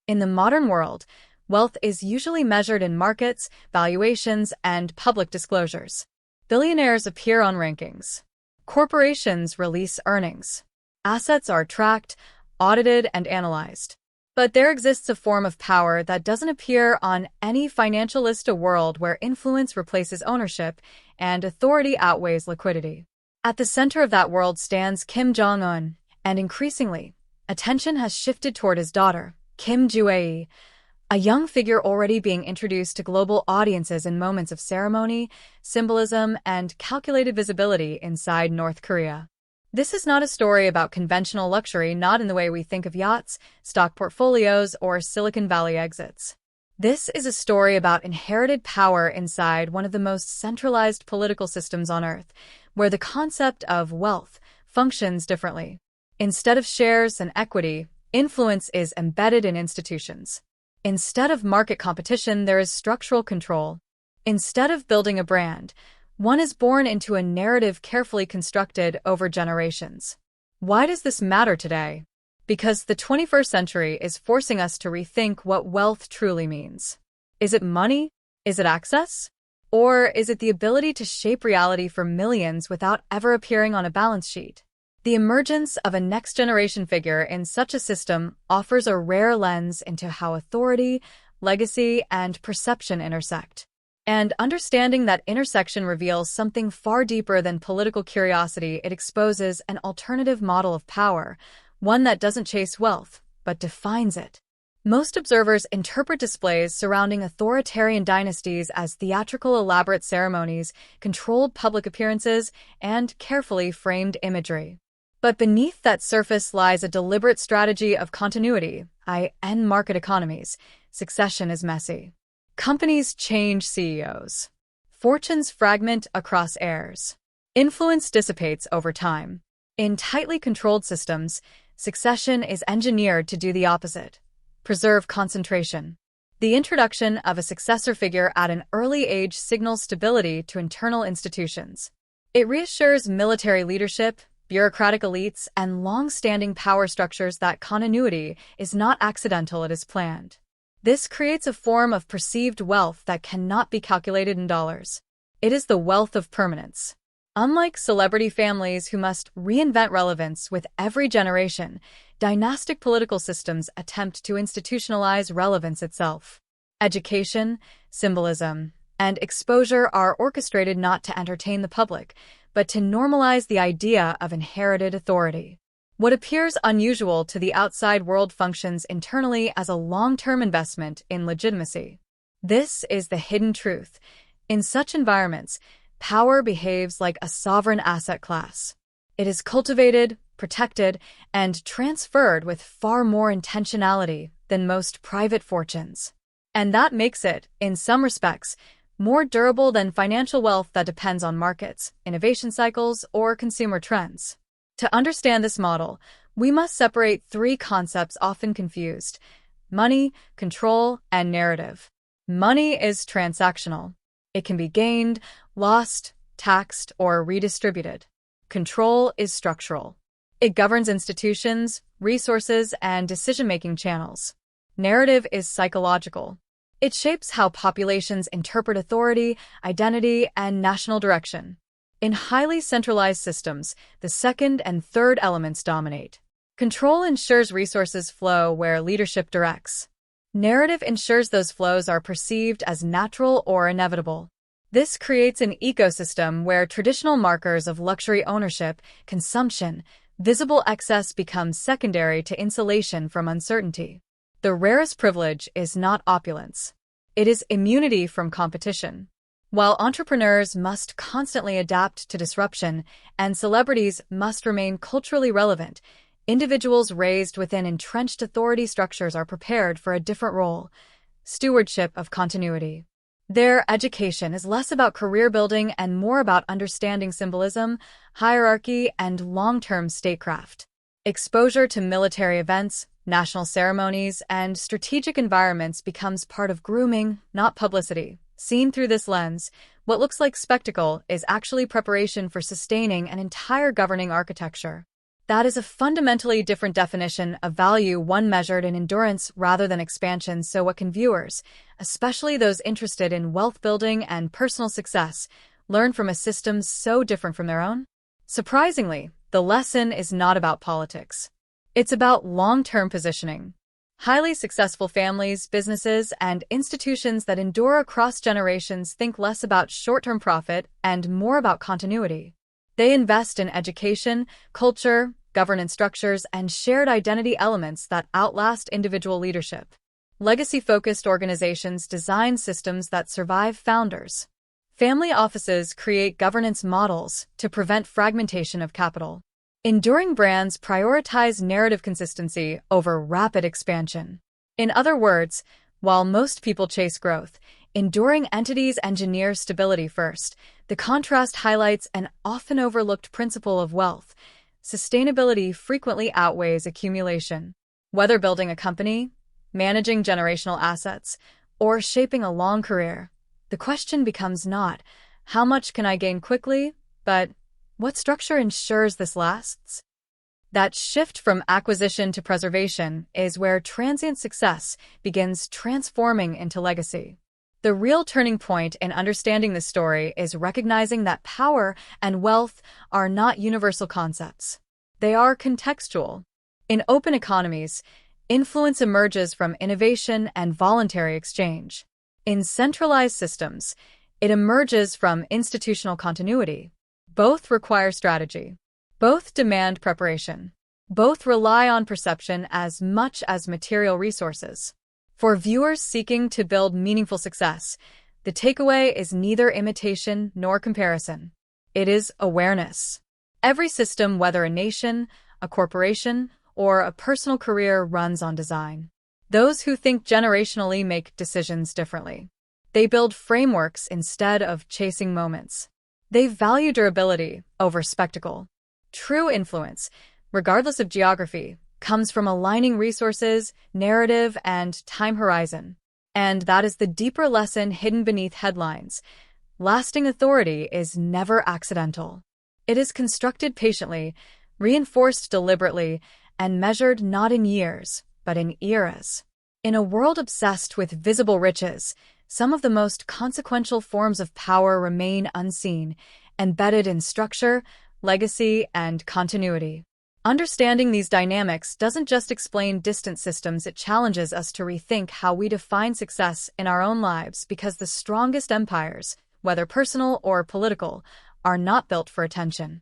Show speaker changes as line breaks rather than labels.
In the modern world, wealth is usually measured in markets, valuations, and public disclosures. Billionaires appear on rankings. Corporations release earnings. Assets are tracked, audited, and analyzed. But there exists a form of power that doesn't appear on any financial list, a world where influence replaces ownership and authority outweighs liquidity. At the center of that world stands Kim Jong-un, and increasingly, attention has shifted toward his daughter, Kim Joo-ae, a young figure already being introduced to global audiences in moments of ceremony, symbolism, and calculated visibility inside North Korea. This is not a story about conventional luxury, not in the way we think of yachts, stock portfolios, or Silicon Valley exits. This is a story about inherited power inside one of the most centralized political systems on Earth, where the concept of wealth functions differently. Instead of shares and equity, influence is embedded in institutions. Instead of market competition, there is structural control. Instead of building a brand, one is born into a narrative carefully constructed over generations. Why does this matter today? Because the 21st century is forcing us to rethink what wealth truly means. Is it money? Is it access? Or is it the ability to shape reality for millions without ever appearing on a balance sheet? The emergence of a next-generation figure in such a system offers a rare lens into how authority, legacy, and perception intersect. And understanding that intersection reveals something far deeper than political curiosity. It exposes an alternative model of power, one that doesn't chase wealth, but defines it. Most observers interpret displays surrounding authoritarian dynasties as theatrical, elaborate ceremonies, controlled public appearances, and carefully framed imagery. But beneath that surface lies a deliberate strategy of continuity. In market economies, succession is messy. Companies change CEOs. Fortunes fragment across heirs. Influence dissipates over time. In tightly controlled systems, succession is engineered to do the opposite: preserve concentration. The introduction of a successor figure at an early age signals stability to internal institutions. It reassures military leadership, bureaucratic elites, and long-standing power structures that continuity is not accidental, it is planned. This creates a form of perceived wealth that cannot be calculated in dollars. It is the wealth of permanence. Unlike celebrity families who must reinvent relevance with every generation, dynastic political systems attempt to institutionalize relevance itself. Education, symbolism, and exposure are orchestrated not to entertain the public, but to normalize the idea of inherited authority. What appears unusual to the outside world functions internally as a long-term investment in legitimacy. This is the hidden truth. In such environments, power behaves like a sovereign asset class. It is cultivated, protected, and transferred with far more intentionality than most private fortunes. And that makes it, in some respects, more durable than financial wealth that depends on markets, innovation cycles, or consumer trends. To understand this model, we must separate three concepts often confused: money, control, and narrative. Money is transactional. It can be gained, lost, taxed, or redistributed. Control is structural. It governs institutions, resources, and decision-making channels. Narrative is psychological. It shapes how populations interpret authority, identity, and national direction. In highly centralized systems, the second and third elements dominate. Control ensures resources flow where leadership directs. Narrative ensures those flows are perceived as natural or inevitable. This creates an ecosystem where traditional markers of luxury ownership, consumption, visible excess become secondary to insulation from uncertainty. The rarest privilege is not opulence. It is immunity from competition. While entrepreneurs must constantly adapt to disruption and celebrities must remain culturally relevant, individuals raised within entrenched authority structures are prepared for a different role: stewardship of continuity. Their education is less about career building and more about understanding symbolism, hierarchy, and long-term statecraft. Exposure to military events, national ceremonies, and strategic environments becomes part of grooming, not publicity. Seen through this lens, what looks like spectacle is actually preparation for sustaining an entire governing architecture. That is a fundamentally different definition of value, one measured in endurance rather than expansion. So what can viewers, especially those interested in wealth building and personal success, learn from a system so different from their own? Surprisingly, the lesson is not about politics. It's about long-term positioning. Highly successful families, businesses, and institutions that endure across generations think less about short-term profit and more about continuity. They invest in education, culture, governance structures, and shared identity elements that outlast individual leadership. Legacy-focused organizations design systems that survive founders. Family offices create governance models to prevent fragmentation of capital. Enduring brands prioritize narrative consistency over rapid expansion. In other words, while most people chase growth, enduring entities engineer stability first. The contrast highlights an often overlooked principle of wealth. Sustainability frequently outweighs accumulation. Whether building a company, managing generational assets, or shaping a long career, the question becomes not, how much can I gain quickly, but what structure ensures this lasts? That shift from acquisition to preservation is where transient success begins transforming into legacy. The real turning point in understanding this story is recognizing that power and wealth are not universal concepts. They are contextual. In open economies, influence emerges from innovation and voluntary exchange. In centralized systems, it emerges from institutional continuity. Both require strategy. Both demand preparation. Both rely on perception as much as material resources. For viewers seeking to build meaningful success, the takeaway is neither imitation nor comparison. It is awareness. Every system, whether a nation, a corporation, or a personal career, runs on design. Those who think generationally make decisions differently. They build frameworks instead of chasing moments. They value durability over spectacle. True influence, regardless of geography, comes from aligning resources, narrative, and time horizon. And that is the deeper lesson hidden beneath headlines. Lasting authority is never accidental. It is constructed patiently, reinforced deliberately, and measured not in years, but in eras. In a world obsessed with visible riches, some of the most consequential forms of power remain unseen, embedded in structure, legacy, and continuity. Understanding these dynamics doesn't just explain distant systems, it challenges us to rethink how we define success in our own lives, because the strongest empires, whether personal or political, are not built for attention.